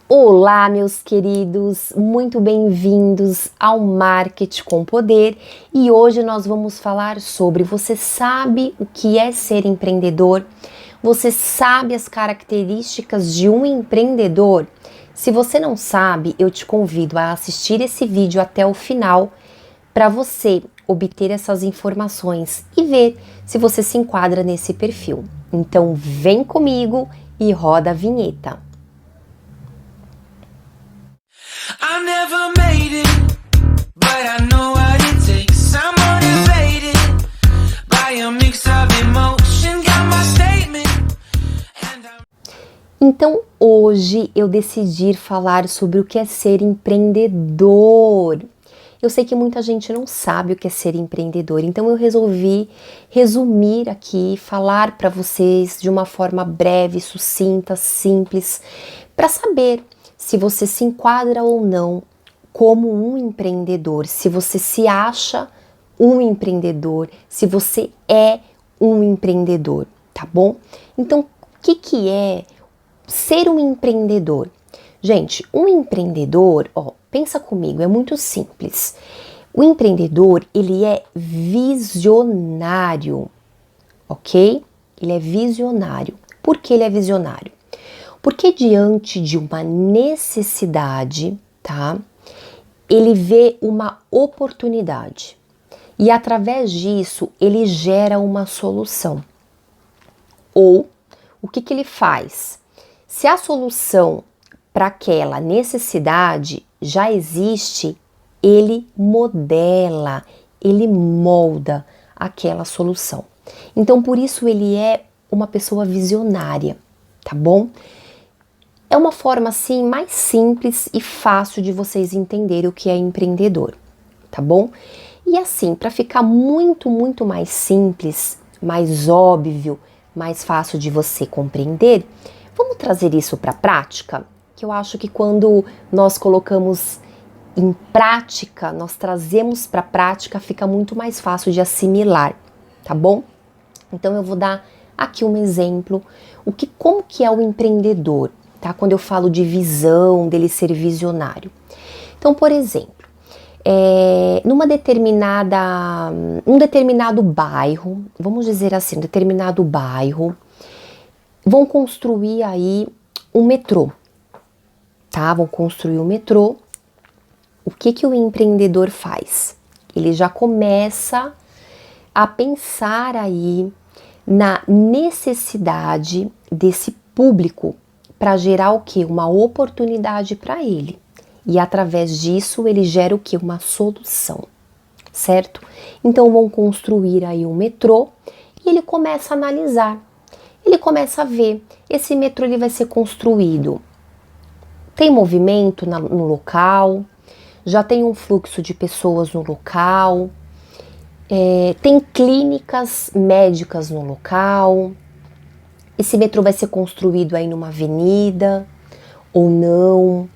Olá, meus queridos, muito bem-vindos ao Marketing com Poder e hoje nós vamos falar sobre você sabe o que é ser empreendedor? Você sabe as características de um empreendedor? Se você não sabe, eu te convido a assistir esse vídeo até o final para você obter essas informações e ver se você se enquadra nesse perfil. Então vem comigo e roda a vinheta. I never made it, but I know what it takes. I'm motivated by a mix of emotion. Got my statement. Então hoje eu decidi falar sobre o que é ser empreendedor. Eu sei que muita gente não sabe o que é ser empreendedor, então eu resolvi resumir aqui, falar para vocês de uma forma breve, sucinta, simples, para saber se você se enquadra ou não como um empreendedor, se você se acha um empreendedor, se você é um empreendedor, tá bom? Então, o que é ser um empreendedor? Gente, um empreendedor, pensa comigo, é muito simples. O empreendedor, ele é visionário, ok? Ele é visionário. Por que ele é visionário? Porque diante de uma necessidade, tá? Ele vê uma oportunidade e através disso ele gera uma solução. Ou o que ele faz? Se a solução para aquela necessidade já existe, ele modela, ele molda aquela solução. Então por isso ele é uma pessoa visionária, tá bom? É uma forma assim mais simples e fácil de vocês entenderem o que é empreendedor, tá bom? E assim, para ficar muito mais simples, mais óbvio, mais fácil de você compreender, vamos trazer isso para a prática? Que eu acho que quando nós colocamos em prática, nós trazemos para a prática, fica muito mais fácil de assimilar, tá bom? Então eu vou dar aqui um exemplo, como que é o empreendedor, tá? Quando eu falo de visão, dele ser visionário. Então, por exemplo, num determinado bairro, vamos dizer assim, determinado bairro, vão construir aí um metrô, tá? Vão construir um metrô. O que o empreendedor faz? Ele já começa a pensar aí na necessidade desse público para gerar o que? Uma oportunidade para ele. E através disso ele gera o que? Uma solução, certo? Então vão construir aí um metrô e ele começa a analisar. Ele começa a ver, esse metrô ele vai ser construído. Tem movimento no local, já tem um fluxo de pessoas no local, tem clínicas médicas no local. Esse metrô vai ser construído aí numa avenida ou não?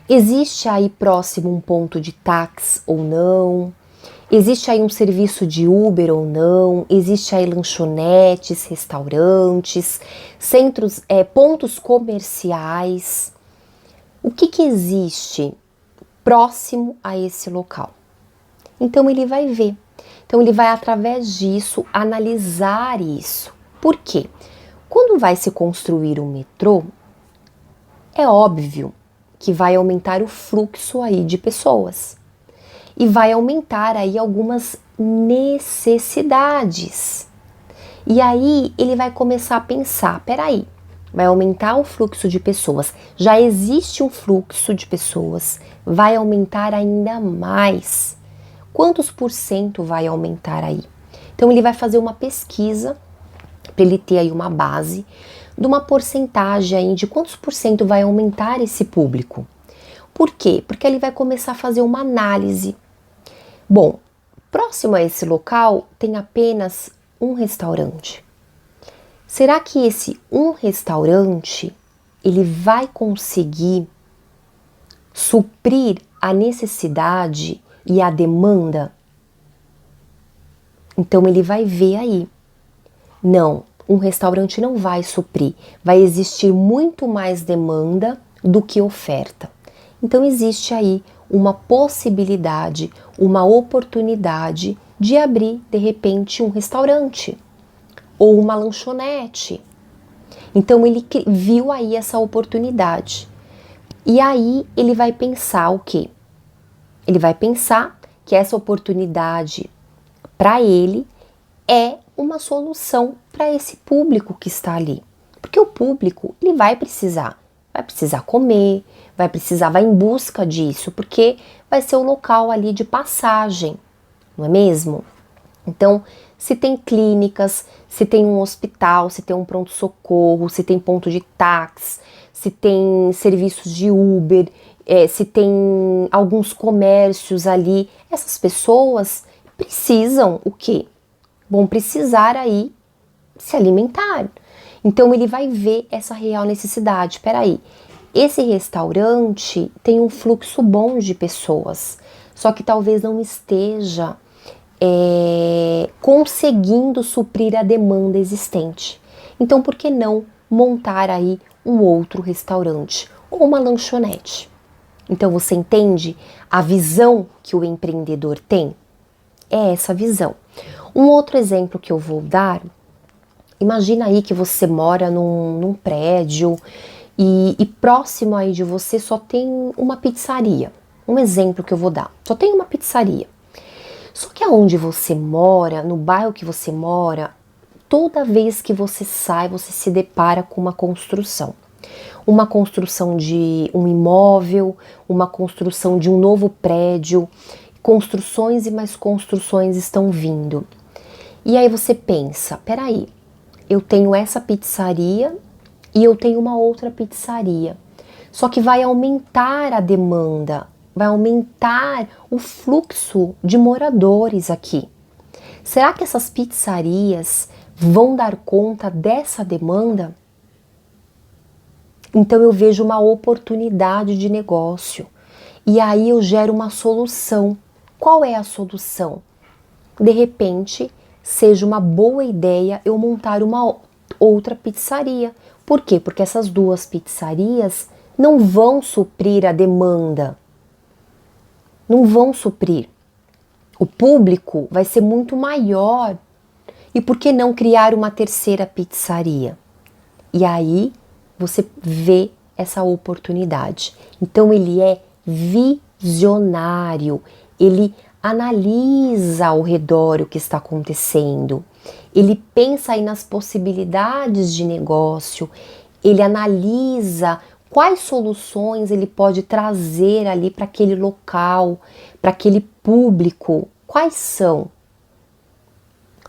Existe aí próximo um ponto de táxi ou não? Existe aí um serviço de Uber ou não? Existe aí lanchonetes, restaurantes, centros, pontos comerciais? O que existe próximo a esse local? Então ele vai ver. Então ele vai através disso analisar isso. Por quê? Quando vai se construir um metrô, é óbvio que vai aumentar o fluxo aí de pessoas e vai aumentar aí algumas necessidades. E aí ele vai começar a pensar, peraí, vai aumentar o fluxo de pessoas, já existe um fluxo de pessoas, vai aumentar ainda mais. Quantos por cento vai aumentar aí? Então ele vai fazer uma pesquisa para ele ter aí uma base de uma porcentagem aí de quantos por cento vai aumentar esse público. Por quê? Porque ele vai começar a fazer uma análise. Bom, próximo a esse local tem apenas um restaurante. Será que esse um restaurante ele vai conseguir suprir a necessidade e a demanda? Então ele vai ver aí. Não, um restaurante não vai suprir, vai existir muito mais demanda do que oferta. Então existe aí uma possibilidade, uma oportunidade de abrir de repente um restaurante ou uma lanchonete. Então ele viu aí essa oportunidade. E aí ele vai pensar o quê? Ele vai pensar que essa oportunidade para ele é uma solução para esse público que está ali. Porque o público, ele vai precisar comer, vai em busca disso, porque vai ser o local ali de passagem, não é mesmo? Então, se tem clínicas, se tem um hospital, se tem um pronto-socorro, se tem ponto de táxi, se tem serviços de Uber, se tem alguns comércios ali, essas pessoas precisam o quê? Vão precisar aí se alimentar. Então ele vai ver essa real necessidade. Espera aí, esse restaurante tem um fluxo bom de pessoas, só que talvez não esteja conseguindo suprir a demanda existente. Então por que não montar aí um outro restaurante ou uma lanchonete? Então você entende a visão que o empreendedor tem? É essa visão. Um outro exemplo que eu vou dar, imagina aí que você mora num prédio e próximo aí de você só tem uma pizzaria. Um exemplo que eu vou dar, só tem uma pizzaria. Só que aonde você mora, no bairro que você mora, toda vez que você sai, você se depara com uma construção. Uma construção de um imóvel, uma construção de um novo prédio, construções e mais construções estão vindo. E aí você pensa, peraí, eu tenho essa pizzaria e eu tenho uma outra pizzaria. Só que vai aumentar a demanda, vai aumentar o fluxo de moradores aqui. Será que essas pizzarias vão dar conta dessa demanda? Então eu vejo uma oportunidade de negócio e aí eu gero uma solução. Qual é a solução? De repente, seja uma boa ideia eu montar uma outra pizzaria. Por quê? Porque essas duas pizzarias não vão suprir a demanda. Não vão suprir. O público vai ser muito maior. E por que não criar uma terceira pizzaria? E aí você vê essa oportunidade. Então ele é visionário, ele analisa ao redor o que está acontecendo, ele pensa aí nas possibilidades de negócio, ele analisa quais soluções ele pode trazer ali para aquele local, para aquele público, quais são?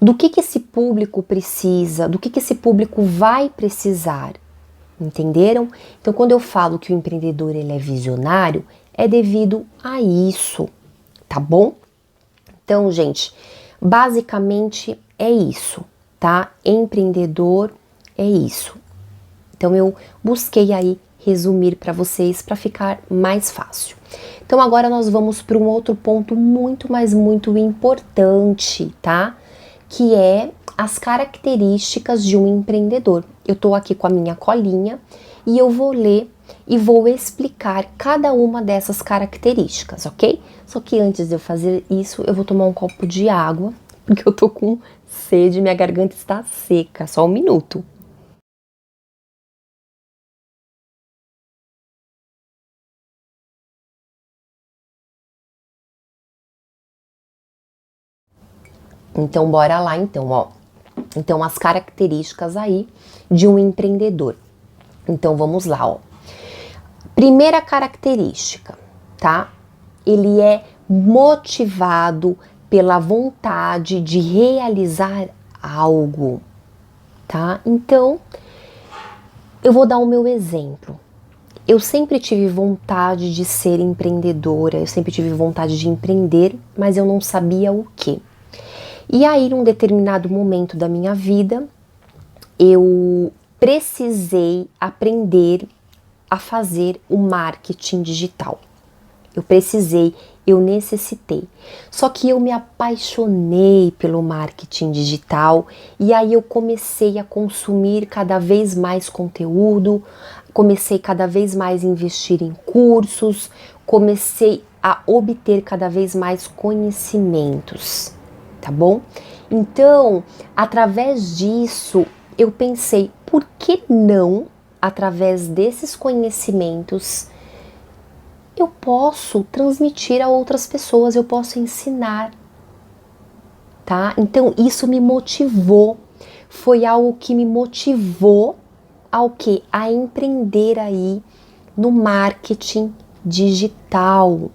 Do que esse público precisa, do que esse público vai precisar, entenderam? Então quando eu falo que o empreendedor ele é visionário, é devido a isso, tá bom? Então, gente, basicamente é isso, tá? Empreendedor é isso. Então eu busquei aí resumir para vocês para ficar mais fácil. Então agora nós vamos para um outro ponto muito, mas muito importante, tá? Que é as características de um empreendedor. Eu tô aqui com a minha colinha e eu vou ler e vou explicar cada uma dessas características, ok? Só que antes de eu fazer isso, eu vou tomar um copo de água, porque eu tô com sede, minha garganta está seca, só um minuto. Então, bora lá então, ó. Então, as características aí de um empreendedor. Então, vamos lá, ó. Primeira característica, tá? Ele é motivado pela vontade de realizar algo, tá? Então, eu vou dar o meu exemplo. Eu sempre tive vontade de ser empreendedora, eu sempre tive vontade de empreender, mas eu não sabia o quê. E aí, num determinado momento da minha vida, eu precisei aprender a fazer o marketing digital. Eu necessitei. Só que eu me apaixonei pelo marketing digital e aí eu comecei a consumir cada vez mais conteúdo comecei cada vez mais a investir em cursos, comecei a obter cada vez mais conhecimentos, tá bom? Então, através disso, eu pensei, por que não, através desses conhecimentos, eu posso transmitir a outras pessoas, eu posso ensinar, tá? Então, isso me motivou, foi algo que me motivou ao quê? A empreender aí no marketing digital.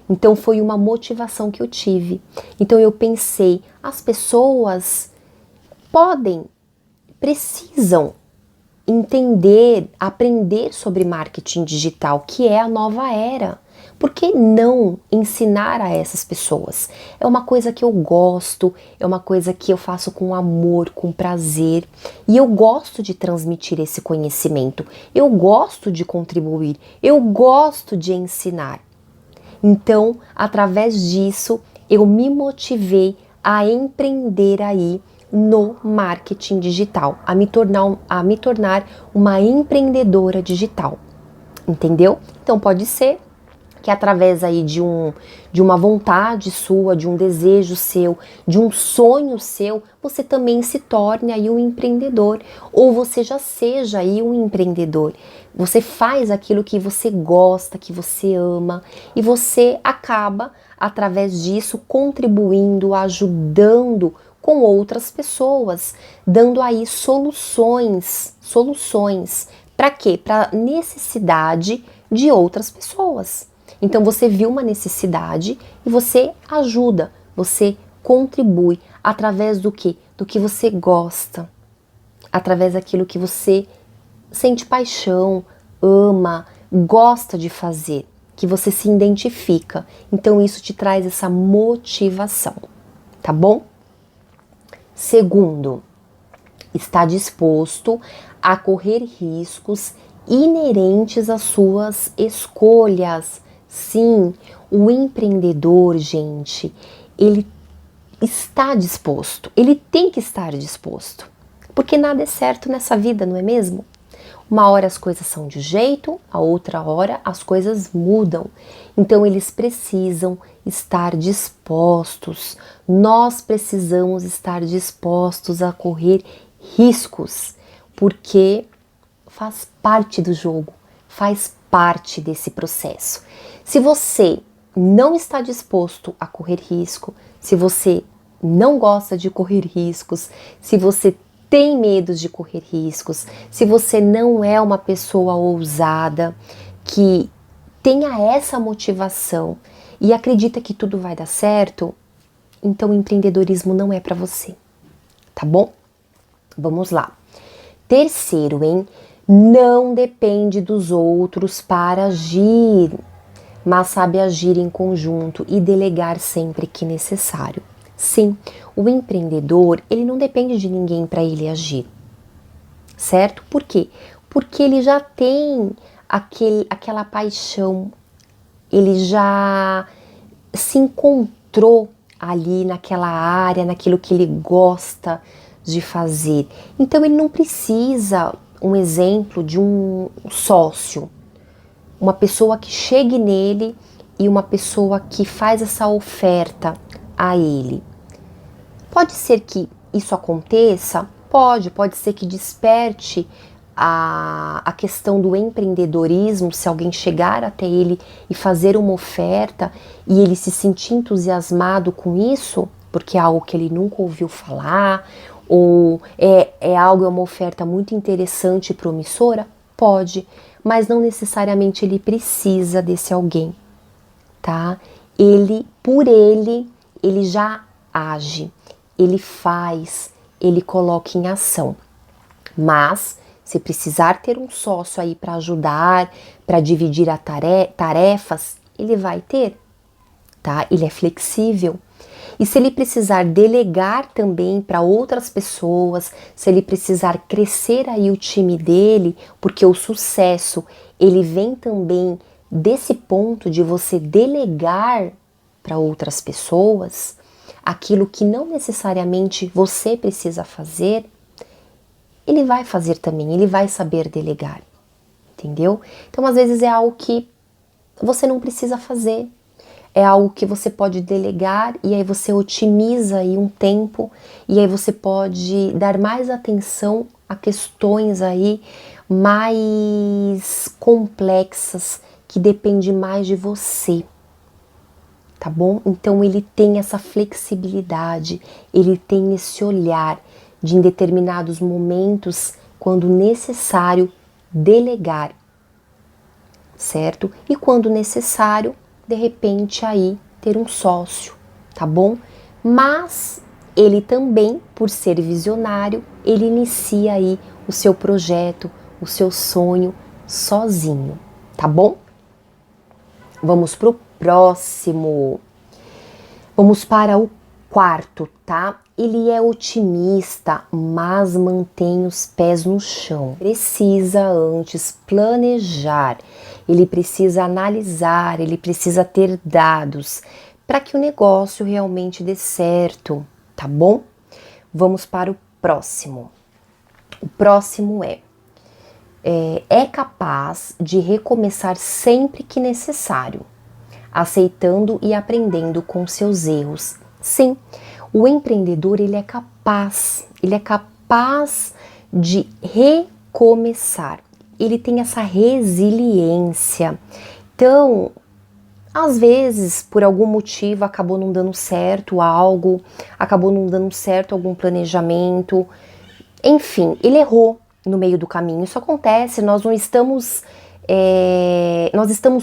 Então foi uma motivação que eu tive. Então eu pensei, as pessoas precisam entender, aprender sobre marketing digital, que é a nova era. Por que não ensinar a essas pessoas? É uma coisa que eu gosto, é uma coisa que eu faço com amor, com prazer, e eu gosto de transmitir esse conhecimento, eu gosto de contribuir, eu gosto de ensinar. Então, através disso, eu me motivei a empreender aí no marketing digital, a me tornar uma empreendedora digital, entendeu? Então pode ser que através aí de uma vontade sua, de um desejo seu, de um sonho seu, você também se torne aí um empreendedor, ou você já seja aí um empreendedor. Você faz aquilo que você gosta, que você ama, e você acaba, através disso, contribuindo, ajudando com outras pessoas, dando aí soluções. Para quê? Para necessidade de outras pessoas. Então você viu uma necessidade e você ajuda, você contribui através do quê? Do que você gosta, através daquilo que você sente paixão, ama, gosta de fazer, que você se identifica. Então isso te traz essa motivação, tá bom? Segundo, está disposto a correr riscos inerentes às suas escolhas. Sim, o empreendedor, gente, ele está disposto, ele tem que estar disposto, porque nada é certo nessa vida, não é mesmo? Uma hora as coisas são de um jeito, a outra hora as coisas mudam. Então eles precisam estar dispostos. Nós precisamos estar dispostos a correr riscos, porque faz parte do jogo, faz parte desse processo. Se você não está disposto a correr risco, se você não gosta de correr riscos, se você tem medo de correr riscos, se você não é uma pessoa ousada, que tenha essa motivação e acredita que tudo vai dar certo, então o empreendedorismo não é para você, tá bom? Vamos lá. Terceiro, não depende dos outros para agir, mas sabe agir em conjunto e delegar sempre que necessário. Sim, o empreendedor, ele não depende de ninguém para ele agir, certo? Por quê? Porque ele já tem aquela paixão, ele já se encontrou ali naquela área, naquilo que ele gosta de fazer. Então ele não precisa, um exemplo de um sócio, uma pessoa que chegue nele e uma pessoa que faz essa oferta a ele. Pode ser que isso aconteça? Pode ser que desperte a questão do empreendedorismo, se alguém chegar até ele e fazer uma oferta e ele se sentir entusiasmado com isso, porque é algo que ele nunca ouviu falar, ou é uma oferta muito interessante e promissora? Pode, mas não necessariamente ele precisa desse alguém, tá? Ele já age, ele faz, ele coloca em ação. Mas, se precisar ter um sócio aí para ajudar, para dividir as tarefas, ele vai ter, tá? Ele é flexível. E se ele precisar delegar também para outras pessoas, se ele precisar crescer aí o time dele, porque o sucesso, ele vem também desse ponto de você delegar para outras pessoas aquilo que não necessariamente você precisa fazer, ele vai fazer também, ele vai saber delegar, entendeu? Então, às vezes é algo que você não precisa fazer, é algo que você pode delegar e aí você otimiza aí um tempo e aí você pode dar mais atenção a questões aí mais complexas que dependem mais de você, tá bom? Então ele tem essa flexibilidade, ele tem esse olhar de em determinados momentos, quando necessário, delegar, certo? E quando necessário, de repente aí ter um sócio, tá bom? Mas ele também, por ser visionário, ele inicia aí o seu projeto, o seu sonho sozinho, tá bom? Vamos pro próximo. Vamos para o quarto, tá? Ele é otimista, mas mantém os pés no chão. Precisa antes planejar, ele precisa analisar, ele precisa ter dados para que o negócio realmente dê certo, tá bom? Vamos para o próximo. O próximo é capaz de recomeçar sempre que necessário, aceitando e aprendendo com seus erros. Sim, o empreendedor ele é capaz de recomeçar. Ele tem essa resiliência. Então, às vezes, por algum motivo, acabou não dando certo algo, acabou não dando certo algum planejamento. Enfim, ele errou no meio do caminho. Isso acontece, nós estamos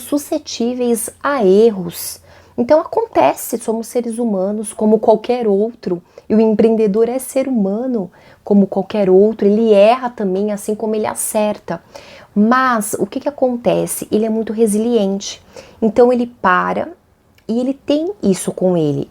suscetíveis a erros. Então acontece, somos seres humanos como qualquer outro, e o empreendedor é ser humano como qualquer outro, ele erra também assim como ele acerta. Mas o que acontece? Ele é muito resiliente, então ele para e ele tem isso com ele,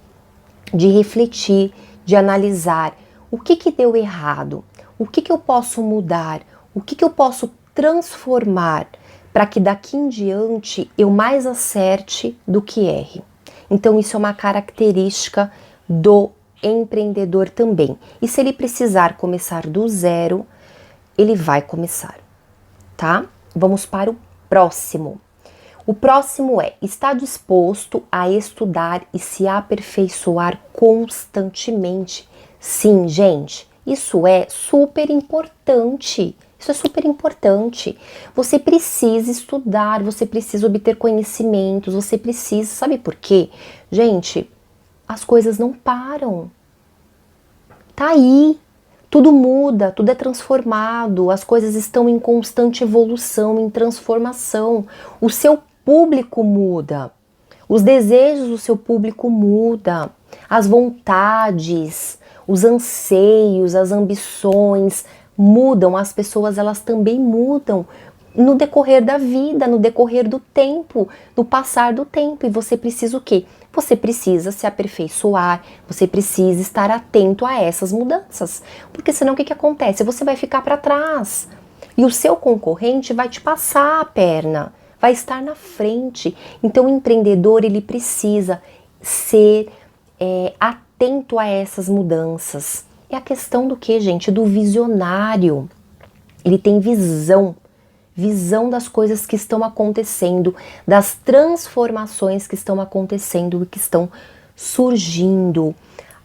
de refletir, de analisar o que deu errado, o que eu posso mudar, o que eu posso transformar para que daqui em diante eu mais acerte do que erre. Então isso é uma característica do empreendedor também. E se ele precisar começar do zero, ele vai começar, tá? Vamos para o próximo. O próximo está disposto a estudar e se aperfeiçoar constantemente. Sim, gente, isso é super importante. Isso é super importante. Você precisa estudar, você precisa obter conhecimentos, você precisa, sabe por quê? Gente, as coisas não param. Tá aí. Tudo muda, tudo é transformado, as coisas estão em constante evolução, em transformação. O seu público muda, os desejos do seu público mudam, as vontades, os anseios, as ambições mudam, as pessoas elas também mudam no decorrer da vida, no decorrer do tempo, no passar do tempo. E você precisa o quê? Você precisa se aperfeiçoar, você precisa estar atento a essas mudanças. Porque senão o que acontece? Você vai ficar para trás e o seu concorrente vai te passar a perna, vai estar na frente. Então o empreendedor ele precisa ser atento a essas mudanças. É a questão do que, gente? Do visionário. Ele tem visão das coisas que estão acontecendo, das transformações que estão acontecendo e que estão surgindo.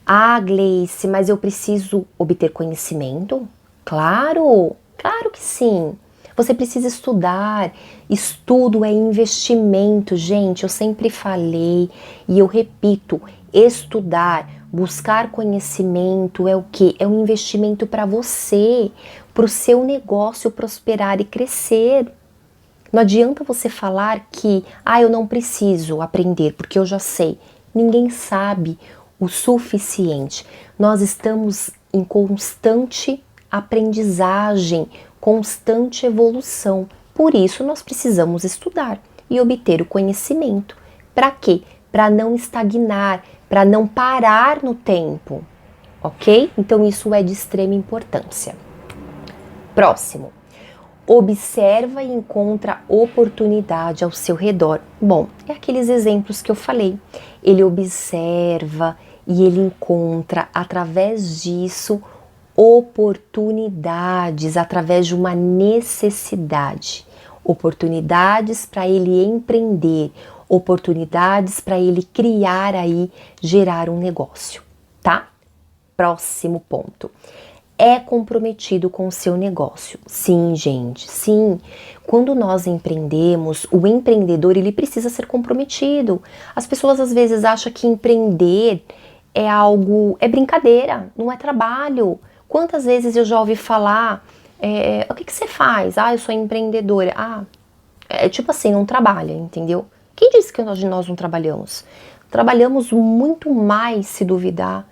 Ah, Gleice, mas eu preciso obter conhecimento? Claro, claro que sim. Você precisa estudar. Estudo é investimento, gente. Eu sempre falei e eu repito, estudar, buscar conhecimento é o quê? É um investimento para você, para o seu negócio prosperar e crescer. Não adianta você falar que, eu não preciso aprender porque eu já sei. Ninguém sabe o suficiente. Nós estamos em constante aprendizagem, constante evolução. Por isso nós precisamos estudar e obter o conhecimento. Para quê? Para não estagnar, para não parar no tempo, ok? Então isso é de extrema importância. Próximo. Observa e encontra oportunidade ao seu redor. Bom, é aqueles exemplos que eu falei. Ele observa e ele encontra, através disso, oportunidades, através de uma necessidade. oportunidades para ele empreender, oportunidades para ele criar aí, gerar um negócio, tá? Próximo ponto. É comprometido com o seu negócio. Sim, gente, sim. Quando nós empreendemos, o empreendedor, ele precisa ser comprometido. As pessoas às vezes acham que empreender é algo, é brincadeira, não é trabalho. Quantas vezes eu já ouvi falar, o que você faz? Ah, eu sou empreendedora. Ah, é tipo assim, não trabalha, entendeu? Quem disse que nós não trabalhamos? Trabalhamos muito mais, se duvidar,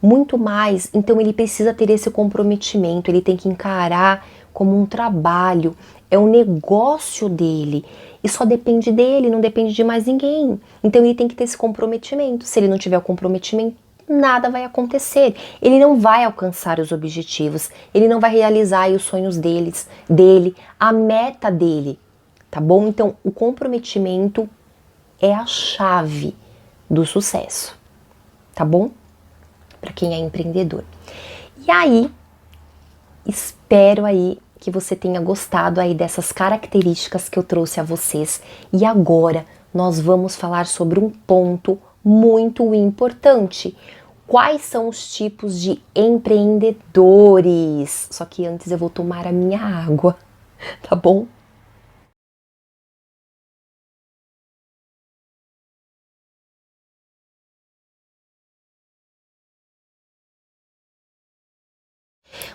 muito mais. Então ele precisa ter esse comprometimento, ele tem que encarar como um trabalho, é um negócio dele e só depende dele, não depende de mais ninguém. Então ele tem que ter esse comprometimento. Se ele não tiver o comprometimento, nada vai acontecer. Ele não vai alcançar os objetivos, ele não vai realizar os sonhos dele, a meta dele, tá bom? Então o comprometimento é a chave do sucesso, tá bom? Para quem é empreendedor. E aí, espero aí que você tenha gostado aí dessas características que eu trouxe a vocês. E agora nós vamos falar sobre um ponto muito importante. Quais são os tipos de empreendedores? Só que antes eu vou tomar a minha água, tá bom?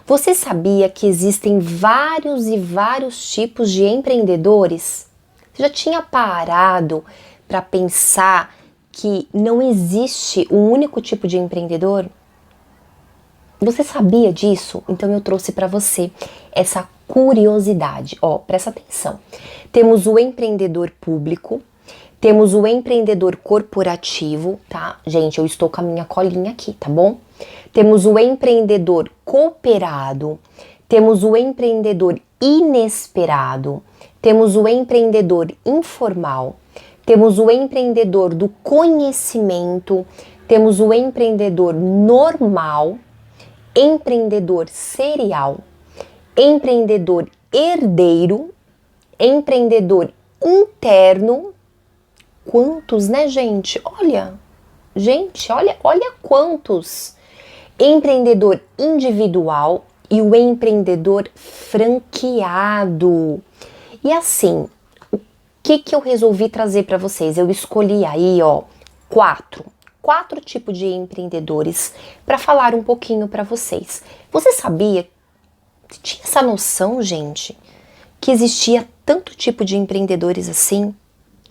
Você sabia que existem vários e vários tipos de empreendedores? Você já tinha parado para pensar que não existe um único tipo de empreendedor? Você sabia disso? Então eu trouxe para você essa curiosidade. Ó, presta atenção. Temos o empreendedor público, temos o empreendedor corporativo, tá? Gente, eu estou com a minha colinha aqui, tá bom? Temos o empreendedor cooperado, temos o empreendedor inesperado, temos o empreendedor informal, temos o empreendedor do conhecimento, temos o empreendedor normal, empreendedor serial, empreendedor herdeiro, empreendedor interno. Quantos, né, gente? Olha quantos. Empreendedor individual e o empreendedor franqueado. E assim, o que eu resolvi trazer para vocês? Eu escolhi aí, ó, quatro tipos de empreendedores para falar um pouquinho para vocês. Você sabia, tinha essa noção, gente, que existia tanto tipo de empreendedores assim?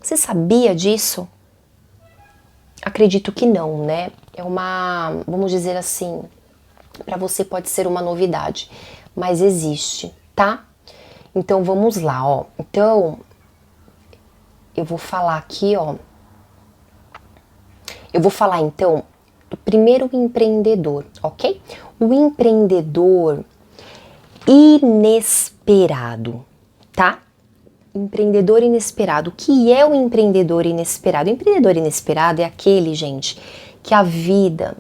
Você sabia disso? Acredito que não, né? É uma, vamos dizer assim, para você pode ser uma novidade, mas existe, tá? Então vamos lá, ó. Então eu vou falar aqui, ó. Eu vou falar então do primeiro empreendedor, ok? O empreendedor inesperado, tá? Empreendedor inesperado. O que é o empreendedor inesperado? O empreendedor inesperado é aquele, gente, que a vida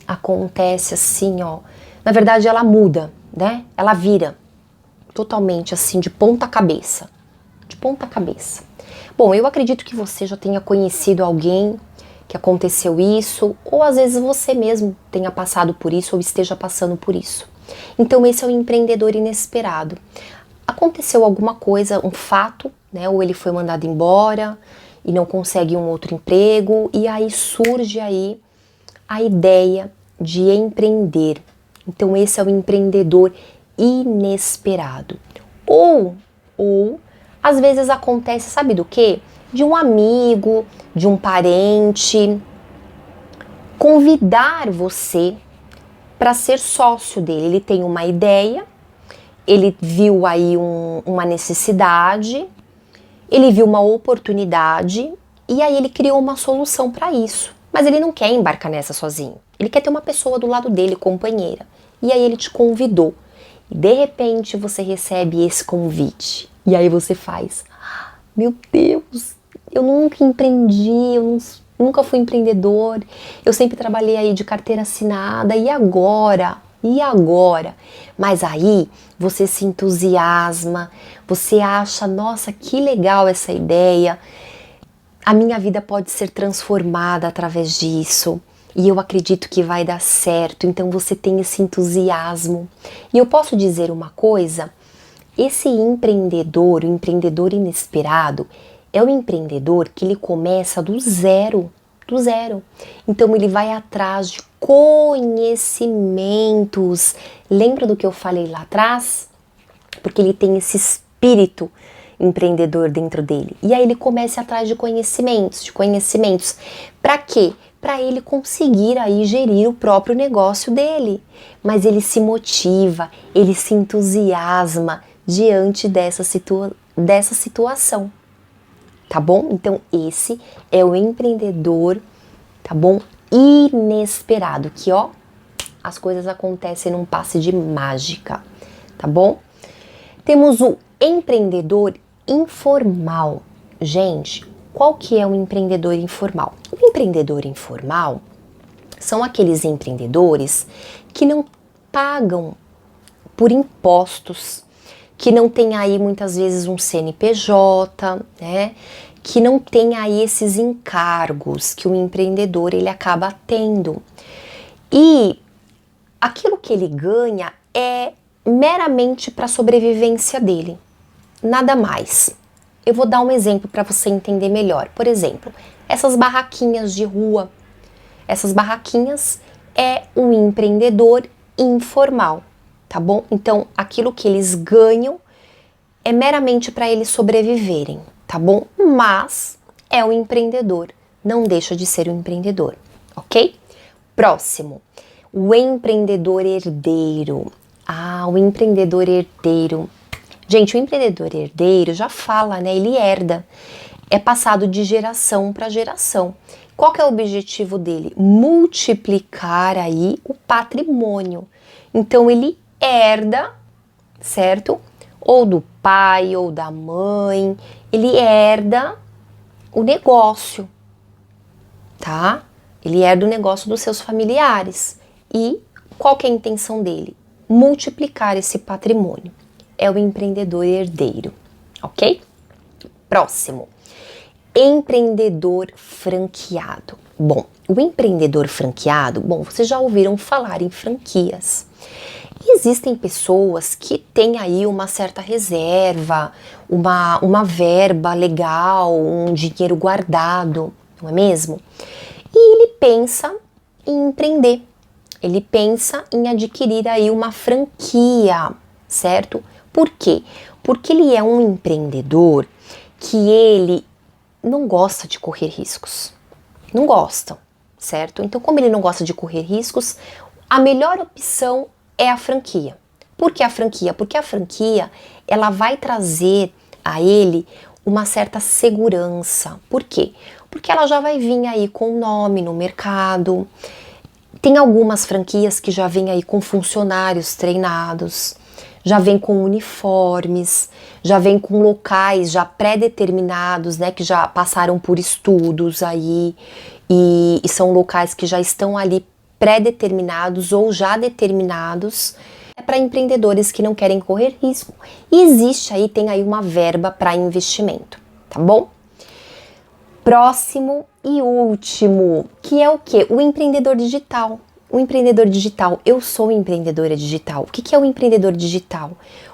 acontece assim, ó. Na verdade, ela muda, né? Ela vira totalmente assim, de ponta cabeça. De ponta cabeça. Bom, eu acredito que você já tenha conhecido alguém que aconteceu isso, ou às vezes você mesmo tenha passado por isso ou esteja passando por isso. Então, esse é o empreendedor inesperado. Aconteceu alguma coisa, um fato, né? Ou ele foi mandado embora e não consegue um outro emprego, e aí surge aí a ideia de empreender. Então esse é o empreendedor inesperado. Ou às vezes acontece, sabe do quê? De um amigo, de um parente convidar você para ser sócio dele. Ele tem uma ideia, ele viu aí uma necessidade, ele viu uma oportunidade e aí ele criou uma solução para isso. Mas ele não quer embarcar nessa sozinho. Ele quer ter uma pessoa do lado dele, companheira. E aí ele te convidou. E de repente você recebe esse convite. E aí você faz: meu Deus, eu nunca empreendi, nunca fui empreendedor. Eu sempre trabalhei aí de carteira assinada. E agora e agora? Mas aí você se entusiasma, você acha, nossa, que legal essa ideia, a minha vida pode ser transformada através disso. E eu acredito que vai dar certo, então você tem esse entusiasmo. E eu posso dizer uma coisa, esse empreendedor, o empreendedor inesperado, é o empreendedor que ele começa do zero, do zero. Então ele vai atrás de conhecimentos. Lembra do que eu falei lá atrás? Porque ele tem esse espírito empreendedor dentro dele. E aí ele começa atrás de conhecimentos, de conhecimentos. Para quê? Para ele conseguir aí gerir o próprio negócio dele. Mas ele se motiva, ele se entusiasma diante dessa situação. Tá bom? Então esse é o empreendedor, tá bom? Inesperado, que ó, as coisas acontecem num passe de mágica, tá bom? Temos o empreendedor informal. Gente, qual que é o empreendedor informal? O empreendedor informal são aqueles empreendedores que não pagam por impostos, que não tem aí muitas vezes um CNPJ, né? Que não tem aí esses encargos que o empreendedor ele acaba tendo. E aquilo que ele ganha é meramente para a sobrevivência dele, nada mais. Eu vou dar um exemplo para você entender melhor. Por exemplo, essas barraquinhas de rua, essas barraquinhas é um empreendedor informal, tá bom? Então, aquilo que eles ganham é meramente para eles sobreviverem, tá bom? Mas é um empreendedor, não deixa de ser um empreendedor, ok? Próximo, o empreendedor herdeiro. Ah, o empreendedor herdeiro. Gente, o empreendedor herdeiro já fala, né? Ele herda. É passado de geração para geração. Qual que é o objetivo dele? Multiplicar aí o patrimônio. Então ele herda, certo? Ou do pai ou da mãe. Ele herda o negócio, tá? Ele herda o negócio dos seus familiares. E qual que é a intenção dele? Multiplicar esse patrimônio. É o empreendedor herdeiro, ok? Próximo, empreendedor franqueado. Bom, o empreendedor franqueado, bom, vocês já ouviram falar em franquias. Existem pessoas que têm aí uma certa reserva, uma verba legal, um dinheiro guardado, não é mesmo? E ele pensa em empreender. Ele pensa em adquirir aí uma franquia, certo? Por quê? Porque ele é um empreendedor que ele não gosta de correr riscos. Não gosta, certo? Então, como ele não gosta de correr riscos, a melhor opção é a franquia. Por que a franquia? Porque a franquia, ela vai trazer a ele uma certa segurança. Por quê? Porque ela já vai vir aí com nome no mercado. Tem algumas franquias que já vêm aí com funcionários treinados, já vem com uniformes, já vem com locais já pré-determinados, né, que já passaram por estudos aí e são locais que já estão ali pré-determinados ou já determinados. É para empreendedores que não querem correr risco. E existe aí, tem aí uma verba para investimento, tá bom? Próximo e último, que é o quê? O empreendedor digital. O empreendedor digital, eu sou empreendedora digital. O que é o empreendedor digital?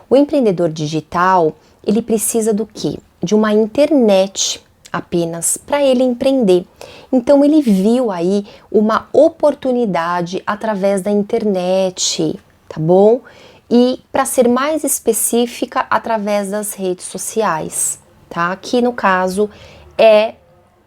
O empreendedor digital, ele precisa do quê? De uma internet apenas para ele empreender. Então ele viu aí uma oportunidade através da internet, tá bom? E para ser mais específica, através das redes sociais, tá? Que no caso é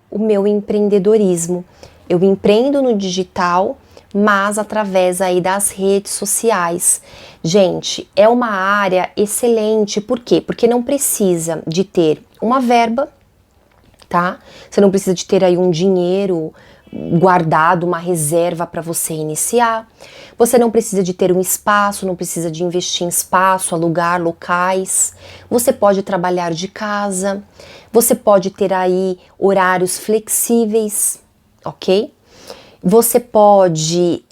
o meu empreendedorismo. Eu empreendo no digital, mas através aí das redes sociais. Gente, é uma área excelente, por quê? Porque não precisa de ter uma verba, tá? Você não precisa de ter aí um dinheiro guardado, uma reserva para você iniciar. Você não precisa de ter um espaço, não precisa de investir em espaço, alugar locais. Você pode trabalhar de casa, você pode ter aí horários flexíveis, ok? Você pode,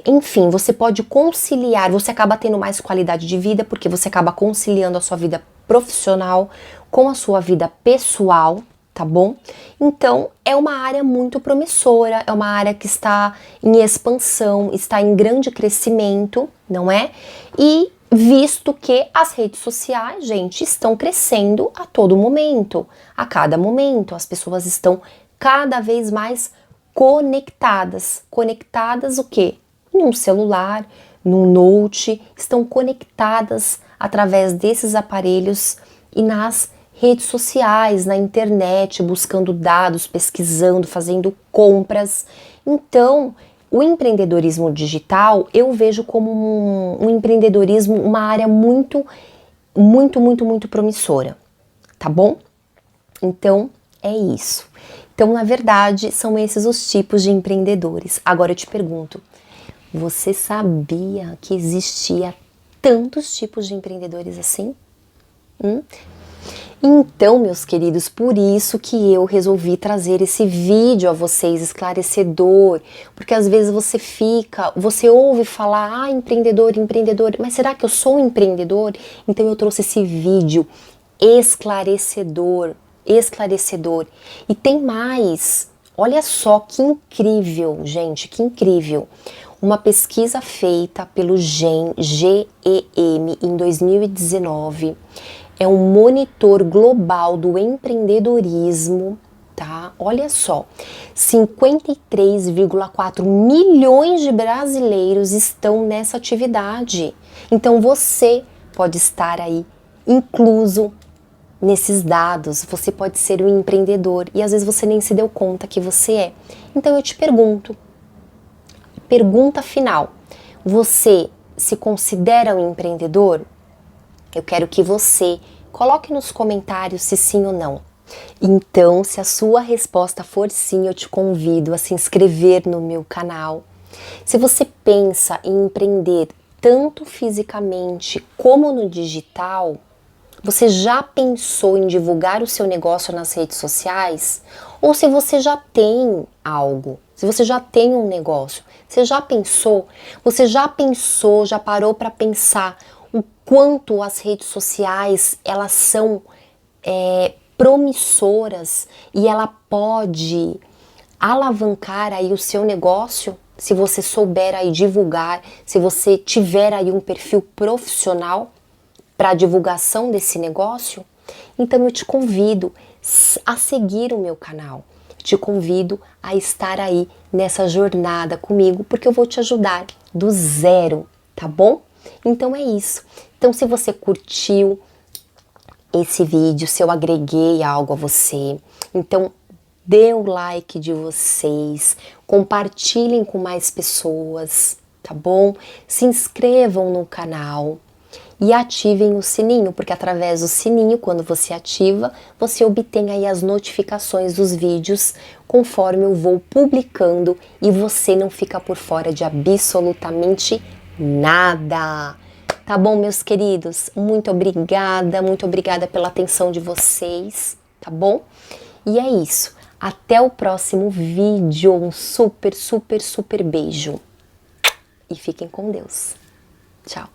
enfim, você pode conciliar, você acaba tendo mais qualidade de vida, porque você acaba conciliando a sua vida profissional com a sua vida pessoal, tá bom? Então, é uma área muito promissora, é uma área que está em expansão, está em grande crescimento, não é? E visto que as redes sociais, gente, estão crescendo a todo momento, a cada momento, as pessoas estão cada vez mais conectadas. Conectadas o quê? Num celular, num note, estão conectadas através desses aparelhos e nas redes sociais, na internet, buscando dados, pesquisando, fazendo compras. Então, o empreendedorismo digital eu vejo como um empreendedorismo, uma área muito promissora, tá bom? Então, é isso. Então, na verdade, são esses os tipos de empreendedores. Agora eu te pergunto, você sabia que existia tantos tipos de empreendedores assim? Então, meus queridos, por isso que eu resolvi trazer esse vídeo a vocês, esclarecedor, porque às vezes você ouve falar, empreendedor, mas será que eu sou um empreendedor? Então eu trouxe esse vídeo esclarecedor. E tem mais, olha só que incrível, gente, que incrível. Uma pesquisa feita pelo GEM em 2019, é um monitor global do empreendedorismo, tá? Olha só, 53,4 milhões de brasileiros estão nessa atividade. Então você pode estar aí incluso nesses dados, você pode ser um empreendedor e às vezes você nem se deu conta que você é. Então eu te pergunto, pergunta final, você se considera um empreendedor? Eu quero que você coloque nos comentários se sim ou não. Então, se a sua resposta for sim, eu te convido a se inscrever no meu canal. Se você pensa em empreender tanto fisicamente como no digital, você já pensou em divulgar o seu negócio nas redes sociais? Ou se você já tem algo, se você já tem um negócio, você já pensou? Você já pensou, já parou para pensar o quanto as redes sociais elas são promissoras e ela pode alavancar aí o seu negócio? Se você souber aí divulgar, se você tiver aí um perfil profissional para a divulgação desse negócio, então eu te convido a seguir o meu canal, te convido a estar aí nessa jornada comigo, porque eu vou te ajudar do zero, tá bom? Então é isso. Então se você curtiu esse vídeo, se eu agreguei algo a você, então dê o like de vocês, compartilhem com mais pessoas, tá bom? Se inscrevam no canal e ativem o sininho, porque através do sininho, quando você ativa, você obtém aí as notificações dos vídeos conforme eu vou publicando e você não fica por fora de absolutamente nada. Tá bom, meus queridos? Muito obrigada pela atenção de vocês, tá bom? E é isso. Até o próximo vídeo. Um super beijo. E fiquem com Deus. Tchau.